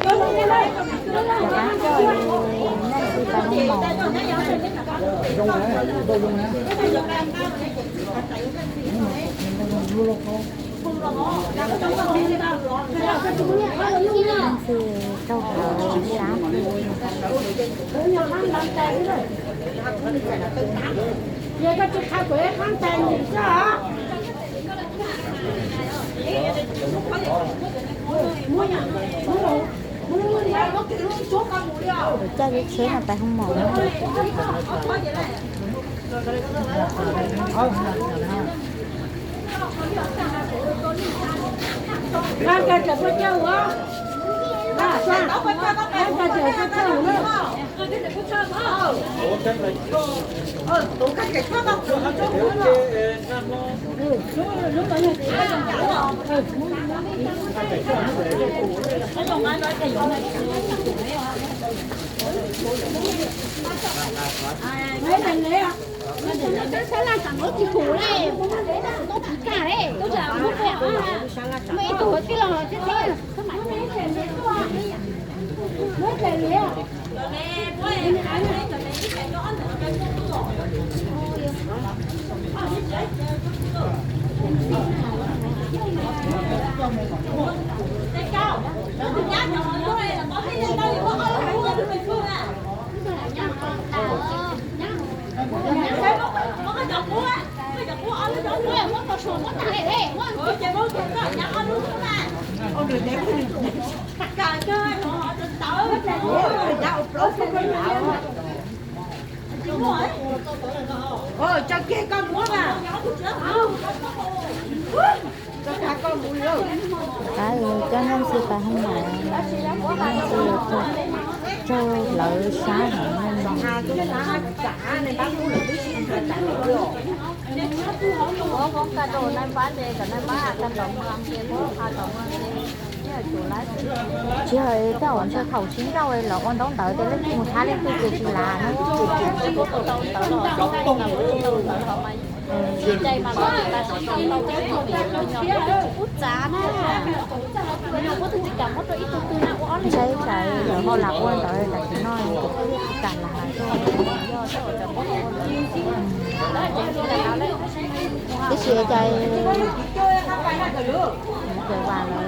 bán rồi nên đi bán không màu sư câu hỏi sáng 얘가 좀 가고 한 잔이 있어. rồi chơi biết sớm là tại không màu ăn cái chợ có chơi hả? À, sao? Ăn cái chợ có chơi hả? tổ khách cái khác không? Mấy lần đấy à? Sao là chẳng có chỉ thủ này, không có đấy là tốt cả đấy, tôi chả muốn khỏe à. Mấy tuổi cái lò chết thế, các bạn mấy lần đấy à? Mấy lần đấy à? Ôi, cho kia con muốn à? Cho cả con muốn luôn. cái cho nên sư tại không màu nên sư cho lợi sáng nên À, cái lá cả này bác muốn là tí xin là trả được rồi. Có cả đồ này bán đây, cả này bán cả đồng hàng kia, có cả đồng hàng kia. chỉ hơi cái ổn cho khẩu chính đâu ấy là con đóng tới tới lên một tháng lên từ từ là nó Đây mà có người ta sẽ không đâu cái gì nhỏ hút giá nè. Cái nào có thứ gì cả mất rồi ít từ nào có lên. chơi chạy giờ họ làm quân tới là chỉ nói cái cả là cái gì chơi chơi vào rồi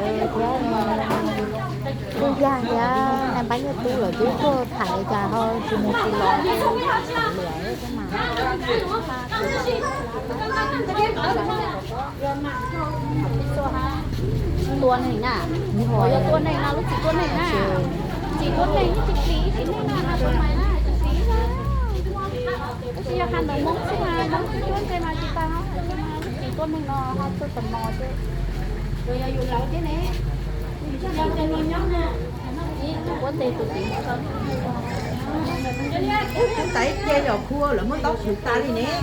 tôi ra nhá em bán cho tôi là chú cô thầy trà thôi chỉ một kilo lẻ cái mà Tuần này nè, hồi tuần này là lúc chỉ tuần này nè, chỉ tuần này như chỉ phí, chỉ này là tuần này nè, chỉ phí thôi. Bây giờ hàng đầu mông xí mà, mông xí tuần cái mà chỉ ta nói, chỉ tuần này nó họ tôi tầm mò chứ. Rồi giờ dùng lẩu thế này, giờ tiền mình nhóc nè, có tiền tụi tiền không? Tại che vào cua là mới tóc sụt ta đi nè.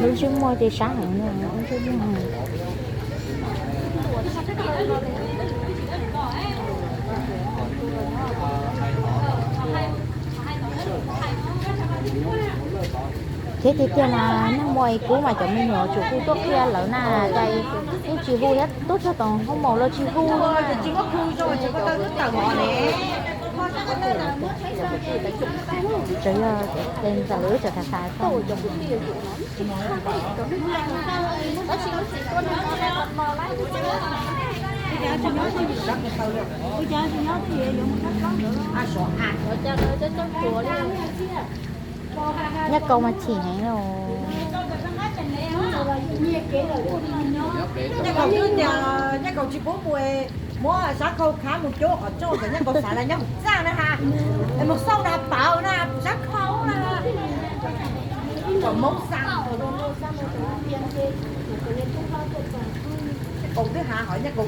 lúc trước mua thì sáng hẳn rồi lúc trước mua hàng thế thì kia là nó mồi cũ mà chồng mình nhỏ chủ khu tốt kia lỡ na đây những chiều hu hết tốt cho toàn không màu lo chiều hu Ôi, chỉ có khu rồi, chỉ có tới nước tàu họ nè. trời ơi tên giờ lưới trở thành sai không nhắc câu mà chỉ hay rồi Nhắc cầu cứ nhờ, nhắc cầu chỉ bố mùi mua xã khâu khá một chỗ ở chỗ thì nhắc cầu xả là nhắc một ra nè ha. Một sâu là bảo nè, xã khâu nè. Còn mốc xăng còn thứ hạ hỏi nhắc cầu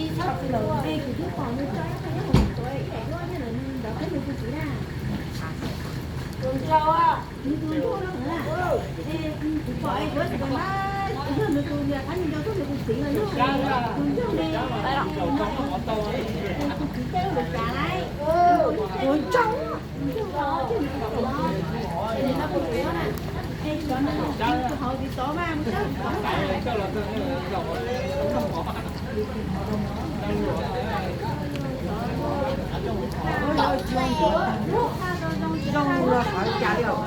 这种了好加料。